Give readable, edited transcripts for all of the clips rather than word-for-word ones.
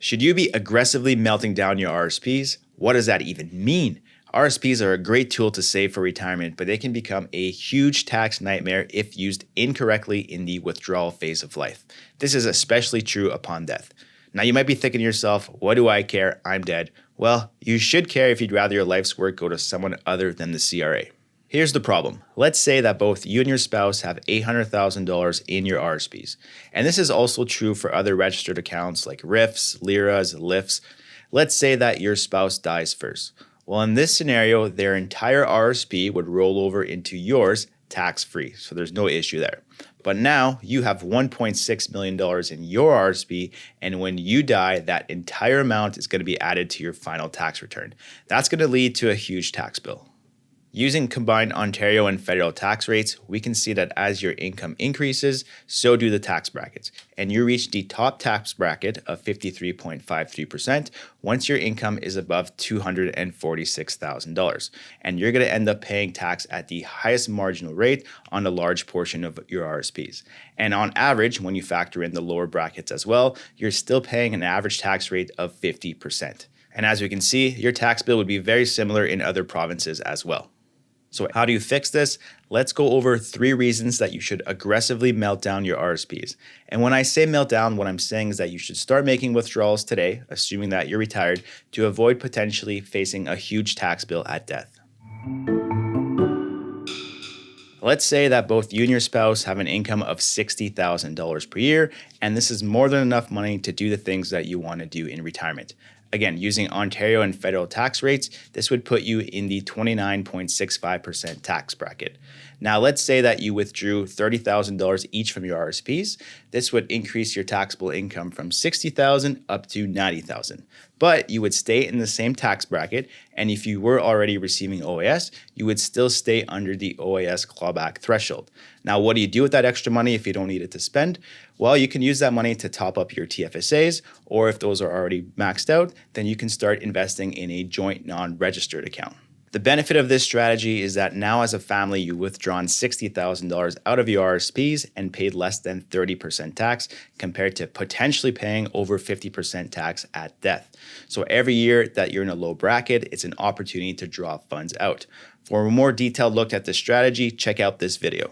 Should you be aggressively melting down your RRSPs? What does that even mean? RRSPs are a great tool to save for retirement, but they can become a huge tax nightmare if used incorrectly in the withdrawal phase of life. This is especially true upon death. Now you might be thinking to yourself, what do I care? I'm dead. Well, you should care if you'd rather your life's work go to someone other than the CRA. Here's the problem. Let's say that both you and your spouse have $800,000 in your RRSPs. And this is also true for other registered accounts like RIFs, LIRAs, LIFs. Let's say that your spouse dies first. Well, in this scenario, their entire RRSP would roll over into yours tax-free. So there's no issue there. But now you have $1.6 million in your RRSP, and when you die, that entire amount is going to be added to your final tax return. That's going to lead to a huge tax bill. Using combined Ontario and federal tax rates, we can see that as your income increases, so do the tax brackets. And you reach the top tax bracket of 53.53% once your income is above $246,000. And you're going to end up paying tax at the highest marginal rate on a large portion of your RRSPs. And on average, when you factor in the lower brackets as well, you're still paying an average tax rate of 50%. And as we can see, your tax bill would be very similar in other provinces as well. So how do you fix this? Let's go over 3 reasons that you should aggressively melt down your RRSPs. And when I say melt down, what I'm saying is that you should start making withdrawals today, assuming that you're retired, to avoid potentially facing a huge tax bill at death. Let's say that both you and your spouse have an income of $60,000 per year, and this is more than enough money to do the things that you want to do in retirement. Again, using Ontario and federal tax rates, this would put you in the 29.65% tax bracket. Now, let's say that you withdrew $30,000 each from your RRSPs. This would increase your taxable income from $60,000 up to $90,000. But you would stay in the same tax bracket, and if you were already receiving OAS, you would still stay under the OAS clawback threshold. Now, what do you do with that extra money if you don't need it to spend? Well, you can use that money to top up your TFSAs, or if those are already maxed out, then you can start investing in a joint non-registered account. The benefit of this strategy is that now as a family, you've withdrawn $60,000 out of your RRSPs and paid less than 30% tax compared to potentially paying over 50% tax at death. So every year that you're in a low bracket, it's an opportunity to draw funds out. For a more detailed look at this strategy, check out this video.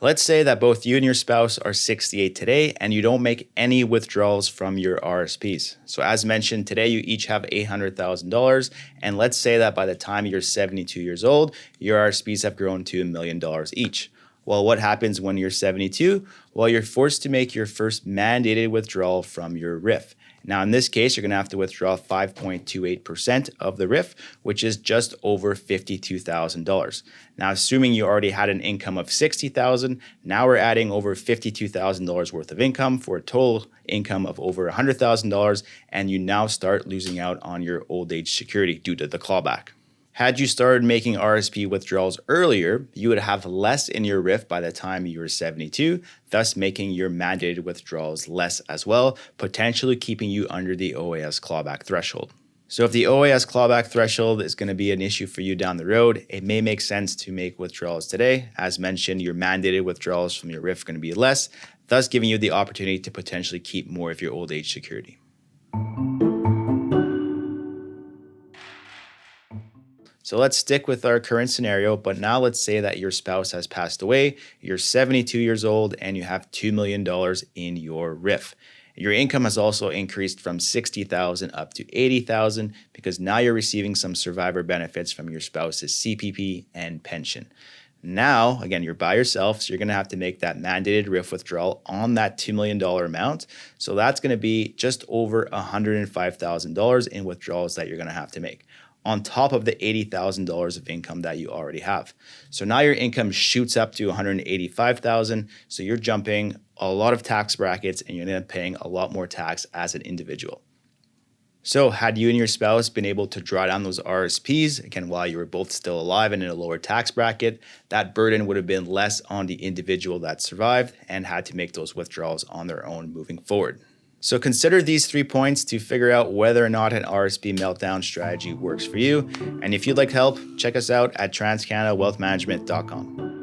Let's say that both you and your spouse are 68 today and you don't make any withdrawals from your RRSPs. So as mentioned, today you each have $800,000, and let's say that by the time you're 72 years old, your RRSPs have grown to $1 million each. Well, what happens when you're 72? Well, you're forced to make your first mandated withdrawal from your RIF. Now, in this case, you're going to have to withdraw 5.28% of the RIF, which is just over $52,000. Now, assuming you already had an income of $60,000, now we're adding over $52,000 worth of income for a total income of over $100,000, and you now start losing out on your old age security due to the clawback. Had you started making RRSP withdrawals earlier, you would have less in your RIF by the time you were 72, thus making your mandated withdrawals less as well, potentially keeping you under the OAS clawback threshold. So if the OAS clawback threshold is going to be an issue for you down the road, it may make sense to make withdrawals today. As mentioned, your mandated withdrawals from your RIF are going to be less, thus giving you the opportunity to potentially keep more of your old age security. So let's stick with our current scenario, but now let's say that your spouse has passed away, you're 72 years old, and you have $2 million in your RIF. Your income has also increased from $60,000 up to $80,000 because now you're receiving some survivor benefits from your spouse's CPP and pension. Now, again, you're by yourself, so you're going to have to make that mandated RIF withdrawal on that $2 million amount. So that's going to be just over $105,000 in withdrawals that you're going to have to make, on top of the $80,000 of income that you already have. So now your income shoots up to $185,000. So you're jumping a lot of tax brackets and you're going to be paying a lot more tax as an individual. So had you and your spouse been able to draw down those RRSPs, again, while you were both still alive and in a lower tax bracket, that burden would have been less on the individual that survived and had to make those withdrawals on their own moving forward. So consider these 3 points to figure out whether or not an RRSP meltdown strategy works for you. And if you'd like help, check us out at transcanadawealthmanagement.com.